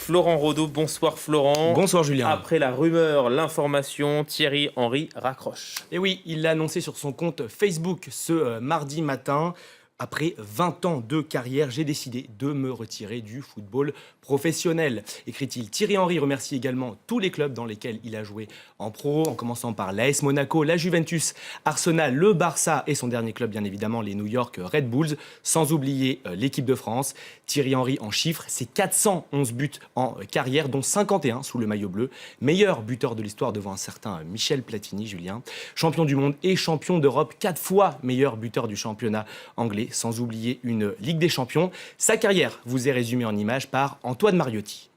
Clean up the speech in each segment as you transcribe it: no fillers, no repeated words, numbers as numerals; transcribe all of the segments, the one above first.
Florent Rodeau. Bonsoir Florent. Bonsoir Julien. Après la rumeur, l'information, Thierry Henry raccroche. Et oui, il l'a annoncé sur son compte Facebook ce mardi matin. Après 20 ans de carrière, j'ai décidé de me retirer du football professionnel, écrit-il. Thierry Henry remercie également tous les clubs dans lesquels il a joué en pro, en commençant par l'AS Monaco, la Juventus, Arsenal, le Barça et son dernier club, bien évidemment, les New York Red Bulls, sans oublier l'équipe de France. Thierry Henry en chiffres, c'est 411 buts en carrière, dont 51 sous le maillot bleu. Meilleur buteur de l'histoire devant un certain Michel Platini, Julien. Champion du monde et champion d'Europe, 4 fois meilleur buteur du championnat anglais, sans oublier une Ligue des Champions. Sa carrière vous est résumée en images par Antoine Mariotti.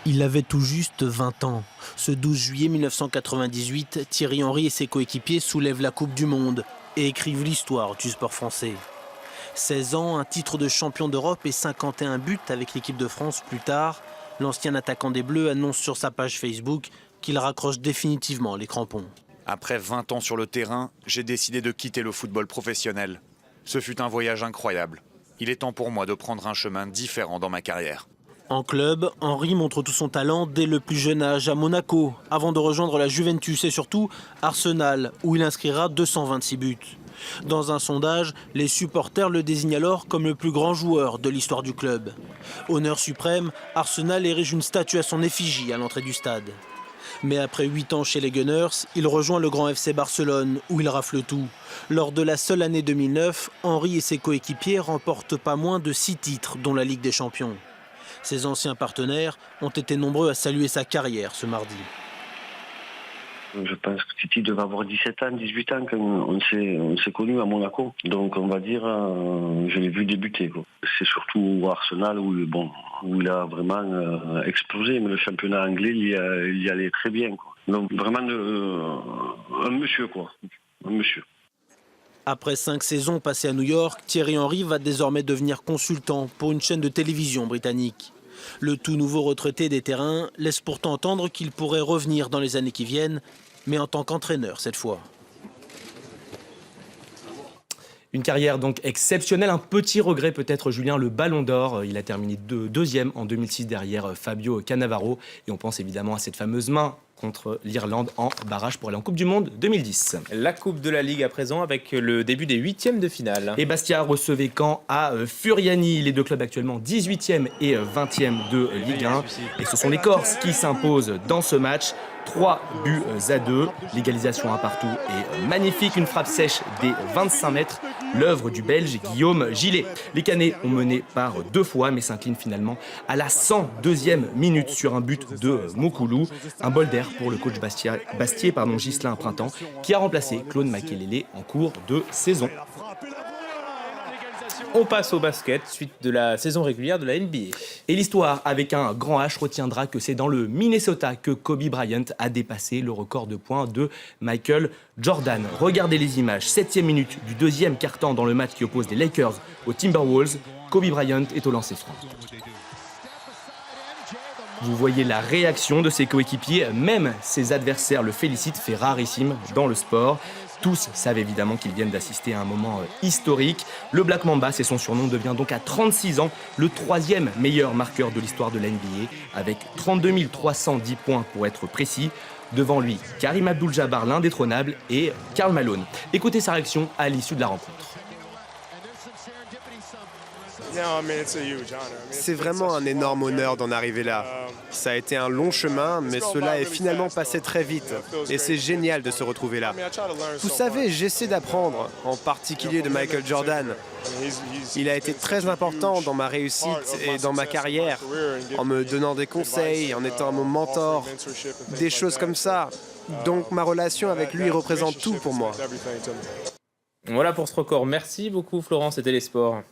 Il avait tout juste 20 ans. Ce 12 juillet 1998, Thierry Henry et ses coéquipiers soulèvent la Coupe du Monde et écrivent l'histoire du sport français. 16 ans, un titre de champion d'Europe et 51 buts avec l'équipe de France plus tard, l'ancien attaquant des Bleus annonce sur sa page Facebook qu'il raccroche définitivement les crampons. Après 20 ans sur le terrain, j'ai décidé de quitter le football professionnel. Ce fut un voyage incroyable. Il est temps pour moi de prendre un chemin différent dans ma carrière. En club, Henry montre tout son talent dès le plus jeune âge à Monaco, avant de rejoindre la Juventus et surtout Arsenal, où il inscrira 226 buts. Dans un sondage, les supporters le désignent alors comme le plus grand joueur de l'histoire du club. Honneur suprême, Arsenal érige une statue à son effigie à l'entrée du stade. Mais après 8 ans chez les Gunners, il rejoint le grand FC Barcelone, où il rafle tout. Lors de la seule année 2009, Henry et ses coéquipiers remportent pas moins de 6 titres, dont la Ligue des Champions. Ses anciens partenaires ont été nombreux à saluer sa carrière ce mardi. Je pense que Titi devait avoir 17 ans, 18 ans quand on s'est connus à Monaco. Donc on va dire, je l'ai vu débuter, quoi. C'est surtout au Arsenal où il a vraiment explosé, mais le championnat anglais, il y allait très bien, quoi. Donc vraiment un monsieur, quoi. Un monsieur. Après 5 saisons passées à New York, Thierry Henry va désormais devenir consultant pour une chaîne de télévision britannique. Le tout nouveau retraité des terrains laisse pourtant entendre qu'il pourrait revenir dans les années qui viennent, mais en tant qu'entraîneur cette fois. Une carrière donc exceptionnelle. Un petit regret peut-être, Julien, le Ballon d'Or. Il a terminé deuxième en 2006 derrière Fabio Cannavaro. Et on pense évidemment à cette fameuse main contre l'Irlande en barrage pour aller en Coupe du Monde 2010. La Coupe de la Ligue à présent avec le début des huitièmes de finale. Et Bastia recevait Caen à Furiani. Les deux clubs actuellement 18e et 20e de Ligue 1. Et ce sont les Corses qui s'imposent dans ce match. 3 buts à 2. L'égalisation un partout est magnifique. Une frappe sèche des 25 mètres. L'œuvre du Belge Guillaume Gillet. Les Canets ont mené par 2 fois mais s'inclinent finalement à la 102e minute sur un but de Moukoulou. Un bol d'air pour le coach Bastier, Ghislain Printemps, qui a remplacé Claude Makelele en cours de saison. On passe au basket, suite de la saison régulière de la NBA. Et l'histoire, avec un grand H, retiendra que c'est dans le Minnesota que Kobe Bryant a dépassé le record de points de Michael Jordan. Regardez les images, 7e minute du deuxième quart-temps dans le match qui oppose les Lakers aux Timberwolves. Kobe Bryant est au lancer franc. Vous voyez la réaction de ses coéquipiers, même ses adversaires le félicitent, fait rarissime dans le sport. Tous savent évidemment qu'ils viennent d'assister à un moment historique. Le Black Mamba, c'est son surnom, devient donc à 36 ans le 3e meilleur marqueur de l'histoire de la NBA, avec 32 310 points pour être précis. Devant lui, Karim Abdul-Jabbar, l'indétrônable, et Karl Malone. Écoutez sa réaction à l'issue de la rencontre. C'est vraiment un énorme honneur d'en arriver là. Ça a été un long chemin, mais cela est finalement passé très vite. Et c'est génial de se retrouver là. Vous savez, j'essaie d'apprendre, en particulier de Michael Jordan. Il a été très important dans ma réussite et dans ma carrière, en me donnant des conseils, en étant mon mentor, des choses comme ça. Donc ma relation avec lui représente tout pour moi. Voilà pour ce record. Merci beaucoup Florent, c'était les sports.